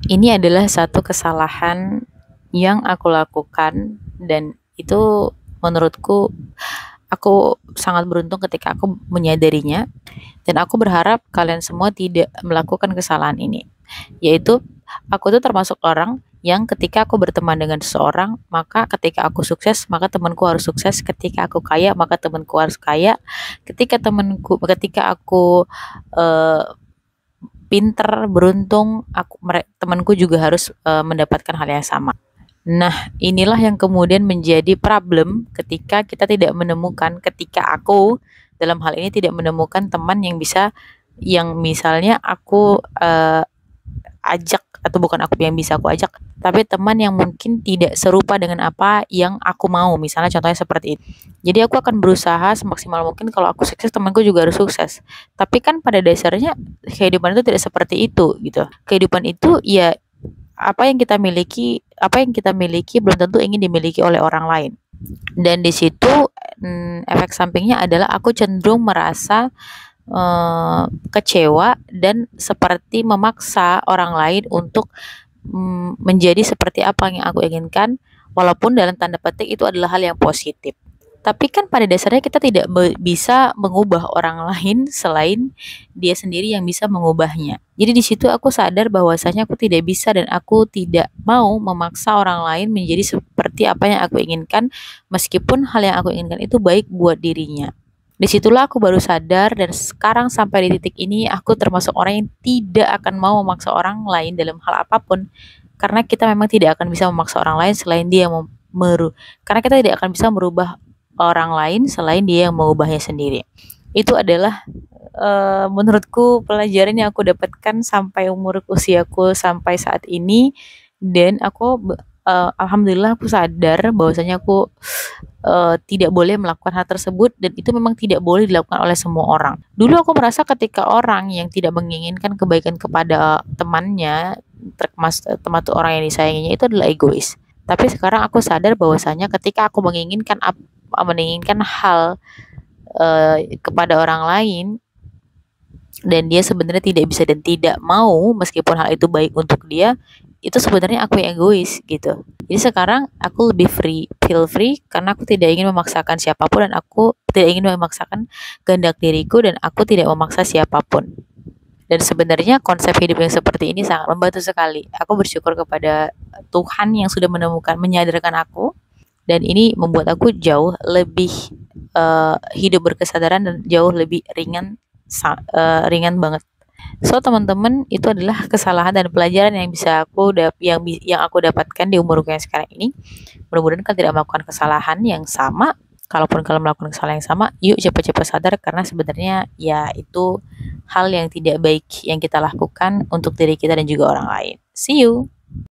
Ini adalah satu kesalahan yang aku lakukan dan itu menurutku aku sangat beruntung ketika aku menyadarinya dan aku berharap kalian semua tidak melakukan kesalahan ini. Yaitu aku tuh termasuk orang yang ketika aku berteman dengan seseorang, maka ketika aku sukses, maka temanku harus sukses, ketika aku kaya, maka temanku harus kaya, ketika aku eh, pinter, beruntung, temanku juga harus mendapatkan hal yang sama. Nah, inilah yang kemudian menjadi problem ketika aku dalam hal ini tidak menemukan teman yang misalnya aku ajak, atau bukan aku yang bisa aku ajak, tapi teman yang mungkin tidak serupa dengan apa yang aku mau, misalnya contohnya seperti itu. Jadi aku akan berusaha semaksimal mungkin kalau aku sukses temanku juga harus sukses. Tapi kan pada dasarnya kehidupan itu tidak seperti itu gitu. Kehidupan itu ya apa yang kita miliki belum tentu ingin dimiliki oleh orang lain. Dan di situ efek sampingnya adalah aku cenderung merasa kecewa dan seperti memaksa orang lain untuk menjadi seperti apa yang aku inginkan, walaupun dalam tanda petik itu adalah hal yang positif. Tapi kan pada dasarnya kita tidak bisa mengubah orang lain selain dia sendiri yang bisa mengubahnya. Jadi di situ aku sadar bahwasanya aku tidak bisa dan aku tidak mau memaksa orang lain menjadi seperti apa yang aku inginkan, meskipun hal yang aku inginkan itu baik buat dirinya. Disitulah aku baru sadar dan sekarang sampai di titik ini aku termasuk orang yang tidak akan mau memaksa orang lain dalam hal apapun, karena kita memang tidak akan bisa memaksa orang lain selain dia yang karena kita tidak akan bisa merubah orang lain selain dia yang mengubahnya sendiri. Itu adalah menurutku pelajaran yang aku dapatkan sampai umur usiaku sampai saat ini, dan alhamdulillah aku sadar bahwasanya aku tidak boleh melakukan hal tersebut dan itu memang tidak boleh dilakukan oleh semua orang. Dulu aku merasa ketika orang yang tidak menginginkan kebaikan kepada temannya, termasuk orang yang disayanginya, itu adalah egois. Tapi sekarang aku sadar bahwasanya ketika aku menginginkan hal kepada orang lain dan dia sebenarnya tidak bisa dan tidak mau, meskipun hal itu baik untuk dia, itu sebenarnya aku yang egois gitu. Jadi sekarang aku lebih feel free karena aku tidak ingin memaksakan siapapun dan aku tidak ingin memaksakan kehendak diriku dan aku tidak memaksa siapapun. Dan sebenarnya konsep hidup yang seperti ini sangat membantu sekali. Aku bersyukur kepada Tuhan yang sudah menyadarkan aku, dan ini membuat aku jauh lebih hidup berkesadaran dan jauh lebih ringan banget. So teman-teman, itu adalah kesalahan dan pelajaran yang bisa yang aku dapatkan di umurku yang sekarang ini. Mudah-mudahan kalian tidak melakukan kesalahan yang sama. Kalaupun kalian melakukan kesalahan yang sama, yuk cepat-cepat sadar karena sebenarnya ya itu hal yang tidak baik yang kita lakukan untuk diri kita dan juga orang lain. See you.